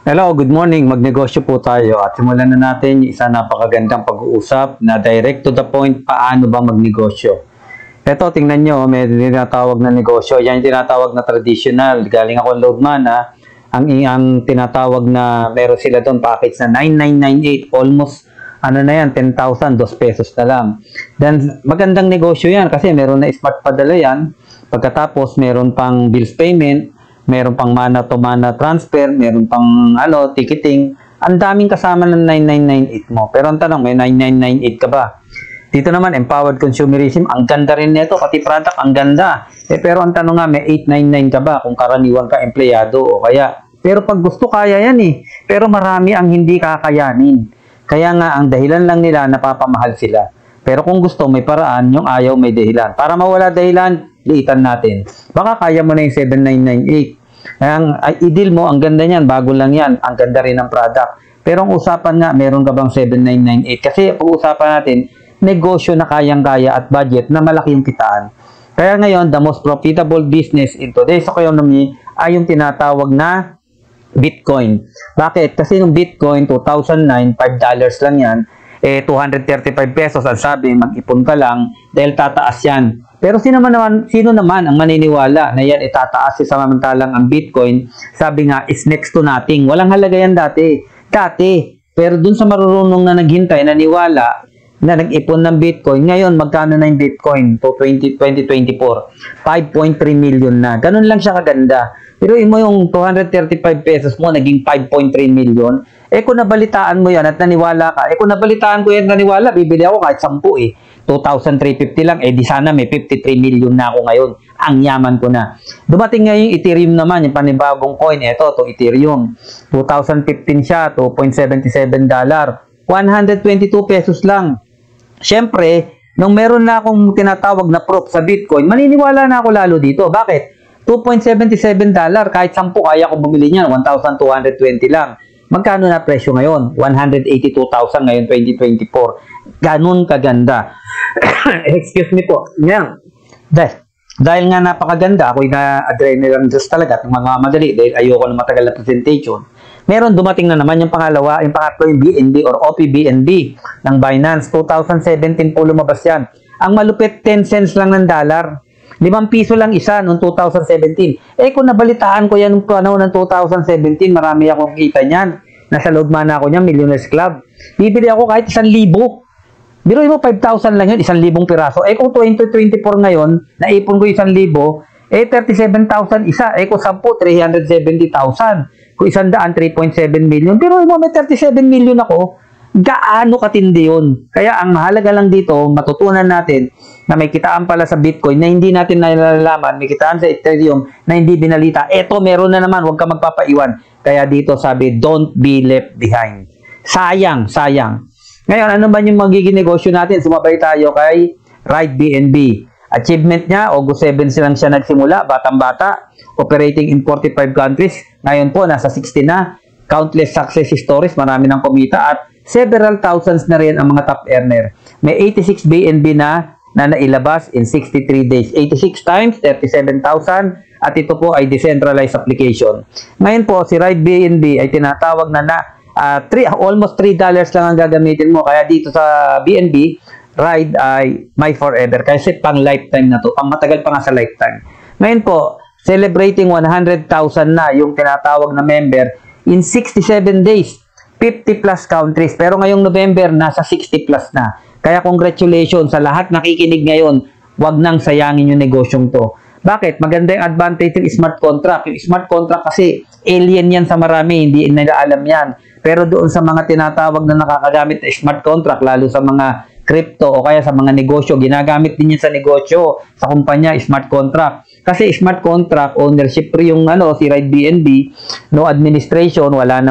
Hello, good morning. Magnegosyo po tayo at simulan na natin yung isa napakagandang pag-uusap na direct to the point, paano ba magnegosyo. Ito, tingnan nyo, may tinatawag na negosyo. Yan yung tinatawag na traditional. Galing ako loadman, ha. Ang tinatawag na meron sila doon package na 9998, almost ano na yan, 10,000, 2 pesos na lang. Then, magandang negosyo yan kasi meron na smart padala yan. Pagkatapos, meron pang bills payment, meron pang mana to mana transfer, meron pang ticketing. Ang daming kasama ng 9998 mo. Pero ang tanong, may 9998 ka ba? Dito naman, empowered consumerism. Ang ganda rin nito, pati product, ang ganda. Pero ang tanong nga, may 899 ka ba kung karaniwan ka empleyado o kaya? Pero pag gusto, kaya yan eh. Pero marami ang hindi kakayanin. Kaya nga, ang dahilan lang nila, napapamahal sila. Pero kung gusto, may paraan, yung ayaw may dahilan. Para mawala dahilan, liitan natin. Baka kaya mo na yung 7998. Ang i-deal mo, ang ganda niyan, bago lang yan, ang ganda rin ng product. Pero ang usapan nga, meron ka bang 7998? Kasi pag-usapan natin, negosyo na kayang-kaya at budget na malaki yung kitaan. Kaya ngayon, the most profitable business in today's economy ay yung tinatawag na Bitcoin. Bakit? Kasi yung Bitcoin, 2009, $5 lang yan, 235 pesos ang sabi, mag-ipon ka lang dahil tataas yan. Pero sino naman ang maniniwala na yan itataas samantalang ang Bitcoin, sabi nga, is next to nothing. Walang halaga yan dati. Pero dun sa marurunong na naghintay, naniwala, na nag-ipon ng Bitcoin, ngayon, magkano na yung Bitcoin to 2024? 5.3 million na. Ganun lang siya kaganda. Pero mo yung 235 pesos mo, naging 5.3 million. Kung nabalitaan mo yan at naniwala ka, kung nabalitaan ko yan naniwala, bibili ako kahit 10 eh. 2,350 lang, di sana may 53 million na ako ngayon. Ang yaman ko na. Dumating ngayon yung Ethereum naman, yung panibagong coin. Ito, Ethereum. 2015 siya, $2.77. 122 pesos lang. Siyempre, nung meron na akong tinatawag na proof sa Bitcoin, maniniwala na ako lalo dito. Bakit? $2.77, kahit 10 kaya ko bumili niyan, 1,220 lang. Magkano na presyo ngayon? 182,000 ngayon 2024. Ganun kaganda. Excuse me po. Yan. Dahil nga napakaganda, ako'y na-adrenaline just talaga at mga madali dahil ayoko ng matagal na presentation. Meron dumating na naman yung pangalawa, yung pangatlo yung BNB or OPBNB ng Binance. 2017 po lumabas yan. Ang malupit, 10 cents lang ng dollar. 5 piso lang isa noong 2017. Kung nabalitaan ko yan noong panahon ng 2017, marami akong kita niyan. Nasa loob man ako niyan, Millionaires Club. Bibili ako kahit 1,000. Biruin mo, 5,000 lang yun, 1,000 pirasa. Kung 2024 ngayon, naipon ko 1,000, 37,000 isa. Kung 10, 370,000. Kung 100, 3.7 million. Pero mo, may 37 million ako. Gaano katindi yun? Kaya ang mahalaga lang dito, matutunan natin na may kitaan pala sa Bitcoin na hindi natin nalalaman, may kitaan sa Ethereum na hindi binalita. Eto, meron na naman, huwag ka magpapaiwan. Kaya dito sabi, don't be left behind. Sayang. Ngayon, ano ba yung magiging negosyo natin? Sumabay tayo kay Ride BNB. Achievement niya, August 7 silang siya nagsimula, batang-bata, operating in 45 countries. Ngayon po, nasa 60 na. Countless success stories, marami ng kumita at several thousands na rin ang mga top earner. May 86 BNB na nailabas in 63 days. 86 times 37,000 at ito po ay decentralized application. Ngayon po, si Ride BNB ay tinatawag na almost $3 lang ang gagamitin mo. Kaya dito sa BNB, Ride ay my forever. Kasi pang lifetime na to. Pang matagal pa nga sa lifetime. Ngayon po, celebrating 100,000 na yung tinatawag na member in 67 days. 50 plus countries. Pero ngayong November, nasa 60 plus na. Kaya congratulations sa lahat nakikinig ngayon. Huwag nang sayangin yung negosyong to. Bakit? Maganda yung advantage ng smart contract. Yung smart contract kasi alien yan sa marami. Hindi nila alam yan. Pero doon sa mga tinatawag na nakakagamit ng smart contract, lalo sa mga crypto o kaya sa mga negosyo, ginagamit din yan sa negosyo, sa kumpanya, smart contract. Kasi smart contract, ownership free yung si Ride BNB, no administration, wala na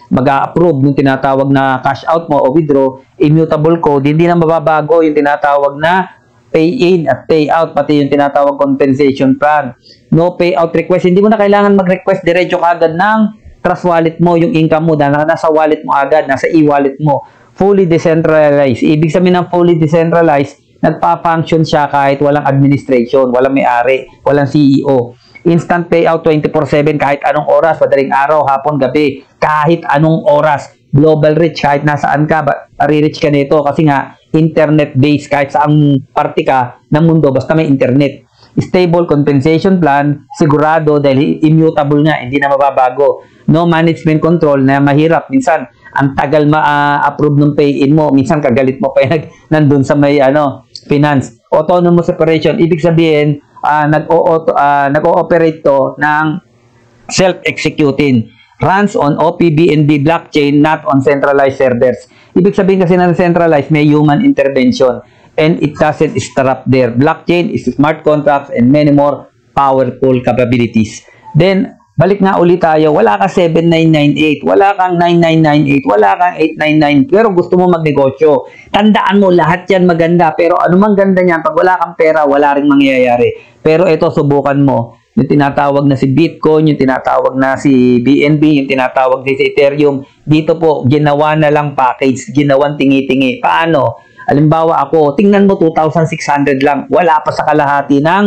mag-approve ng tinatawag na cash out mo o withdraw, immutable code, hindi na mababago yung tinatawag na pay-in at pay-out, pati yung tinatawag compensation plan. No payout request, hindi mo na kailangan mag-request diretso kagad ng trust wallet mo, yung income mo, nasa wallet mo agad, nasa e-wallet mo. Fully decentralized. Ibig sabihin ng fully decentralized, nagpa-function siya kahit walang administration, walang may-ari, walang CEO. instant payout 24/7 kahit anong oras, madaling araw, hapon, gabi, kahit anong oras. Global reach, kahit nasaan ka, reach ka nito kasi nga internet-based kahit saang parte ka ng mundo basta may internet. Stable compensation plan, sigurado dahil immutable nga, hindi na mababago. No management control na mahirap. Minsan, ang tagal ma-approve ng pay-in mo. Minsan, kagalit mo pa yung nandun sa may finance. Autonomous separation, ibig sabihin, nag-ooperate to ng self-executing. Runs on OPBNB blockchain, not on centralized servers. Ibig sabihin kasi na centralized, may human intervention. And it doesn't stop there. Blockchain is smart contracts and many more powerful capabilities. Then, balik nga ulit tayo. Wala ka 7998, wala kang 9998, wala kang 899, pero gusto mo magnegosyo. Tandaan mo, lahat yan maganda. Pero anumang ganda niyan, pag wala kang pera, wala ring mangyayari. Pero ito, subukan mo. Yung tinatawag na si Bitcoin, yung tinatawag na si BNB, yung tinatawag din si Ethereum. Dito po, ginawa na lang package, ginawang tingi-tingi. Paano? Halimbawa ako, tingnan mo 2,600 lang. Wala pa sa kalahati ng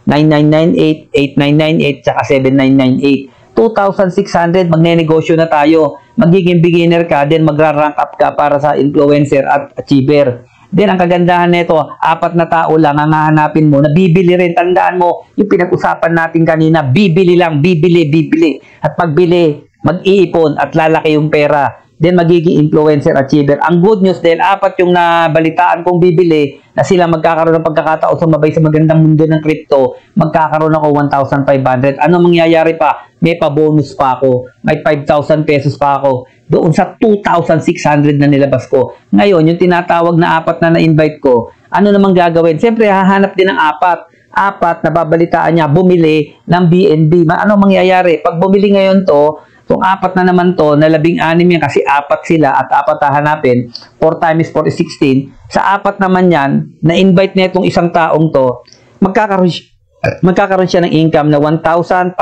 9998, 8998, tsaka 7998. 2,600, magne-negosyo na tayo. Magiging beginner ka, then magra-rank up ka para sa influencer at achiever. Then, ang kagandahan nito, 4 na tao lang ang hahanapin mo na bibili rin. Tandaan mo, yung pinag-usapan natin kanina, bibili lang, bibili. At pagbili, mag-iipon at lalaki yung pera. Then, magiging influencer, achiever. Ang good news dahil 4 yung nabalitaan kong bibili na sila magkakaroon ng pagkakataon sumabay sa magandang mundo ng crypto, magkakaroon ako 1,500. Ano mangyayari pa? May pa-bonus pa ako. May 5,000 pesos pa ako. Doon sa 2,600 na nilabas ko. Ngayon, yung tinatawag na 4 na na-invite ko, ano namang gagawin? Siyempre, hahanap din ng 4 na babalitaan niya, bumili ng BNB. Ano mangyayari? Pag bumili ngayon to, itong 4 na naman to, na 16 yan kasi 4 sila at 4 hahanapin, 4 times 4 is 16. Sa 4 naman yan, na-invite na itong isang taong to, magkakaroon siya ng income na 1,500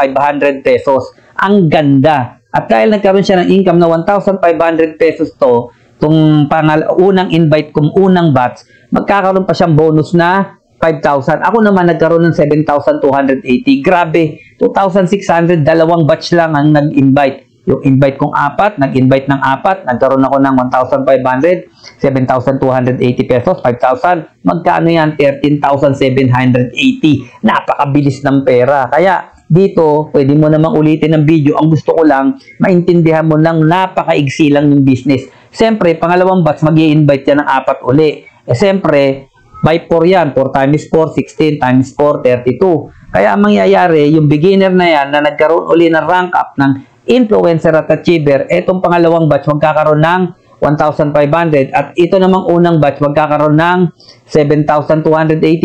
pesos. Ang ganda. At dahil nagkaroon siya ng income na 1,500 pesos to, itong unang invite kong unang batch, magkakaroon pa siyang bonus na 5,000. Ako naman nagkaroon ng 7,280. Grabe, 2,600, dalawang batch lang ang nag-invite. Yung invite kong 4, nag-invite ng 4, nagkaroon ako ng 1,500, 7,280 pesos, 5,000. Magkano yan? 13,780. Napakabilis ng pera. Kaya dito, pwede mo namang ulitin ng video. Ang gusto ko lang, maintindihan mo lang, napakaigsi lang yung business. Siyempre, pangalawang batch, mag-i-invite yan ng 4 uli. Siyempre, by 4 yan. 4 times 4, 16 times 4, 32. Kaya ang mangyayari, yung beginner na yan na nagkaroon uli ng rank up ng influencer at achiever, etong pangalawang batch magkakaroon ng 1,500 at ito namang unang batch magkakaroon ng 7,280,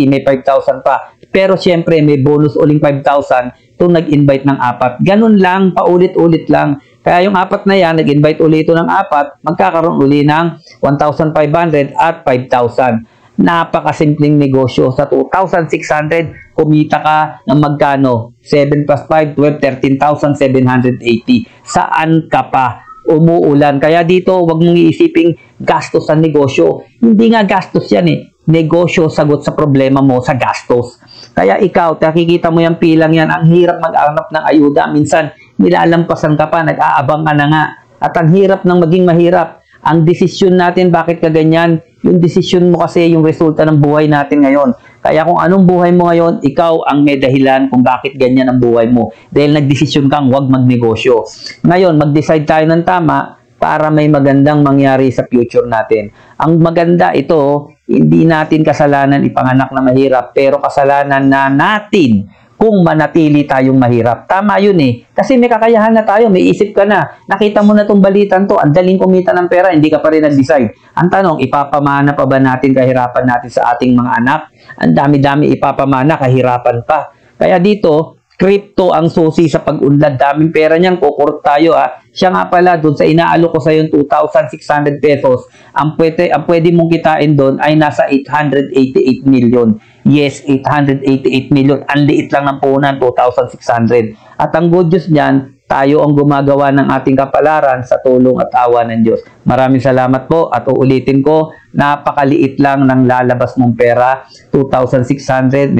may 5,000 pa. Pero siyempre may bonus uling 5,000 itong nag-invite ng 4. Ganun lang, paulit-ulit lang. Kaya yung 4 na yan, nag-invite uli ito ng 4, magkakaroon uli ng 1,500 at 5,000. Napakasimpleng negosyo. Sa 2,600, kumita ka ng magkano? 7 plus 5, 12, 13,780. Saan ka pa? Umuulan. Kaya dito, wag mong iisiping gastos sa negosyo. Hindi nga gastos yan eh. Negosyo, sagot sa problema mo sa gastos. Kaya ikaw, nakikita mo yung pilang yan, ang hirap mag-hanap ng ayuda. Minsan, nilalampasan ka pa, nag-aabang ka na nga. At ang hirap ng maging mahirap. Ang desisyon natin, bakit ka ganyan? Yung desisyon mo kasi yung resulta ng buhay natin ngayon. Kaya kung anong buhay mo ngayon, ikaw ang may dahilan kung bakit ganyan ang buhay mo. Dahil nagdesisyon kang huwag magnegosyo. Ngayon, mag-decide tayo ng tama para may magandang mangyari sa future natin. Ang maganda ito, hindi natin kasalanan ipanganak na mahirap, pero kasalanan na natin kung manatili tayong mahirap. Tama yun eh. Kasi may kakayahan na tayo, may isip ka na. Nakita mo na itong balitan to, ang daling kumita ng pera, hindi ka pa rin nag-decide. Ang tanong, ipapamana pa ba natin kahirapan natin sa ating mga anak? Ang dami-dami ipapamana, kahirapan pa. Kaya dito, crypto ang susi sa pag-unlad. Daming pera niyan, kukurot tayo ha. Siya nga pala, doon sa inaalo ko sa yung 2,600 pesos, ang pwede mong kitain doon ay nasa 888 million. Yes, 888 million. Ang liit lang ng puhunan, 2,600. At ang good news niyan, tayo ang gumagawa ng ating kapalaran sa tulong at awa ng Diyos. Maraming salamat po at uulitin ko, napakaliit lang ng lalabas mong pera, 2,600.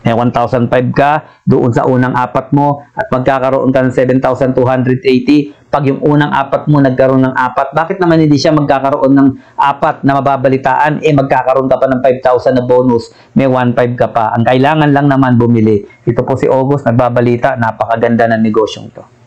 May 1,005 ka doon sa unang apat mo at magkakaroon ka ng 7,280. Pag yung unang apat mo nagkaroon ng apat, bakit naman hindi siya magkakaroon ng apat na mababalitaan? Magkakaroon ka pa ng 5,000 na bonus, may 1,500 ka pa. Ang kailangan lang naman bumili. Ito po si August, nagbabalita, napakaganda ng negosyong to.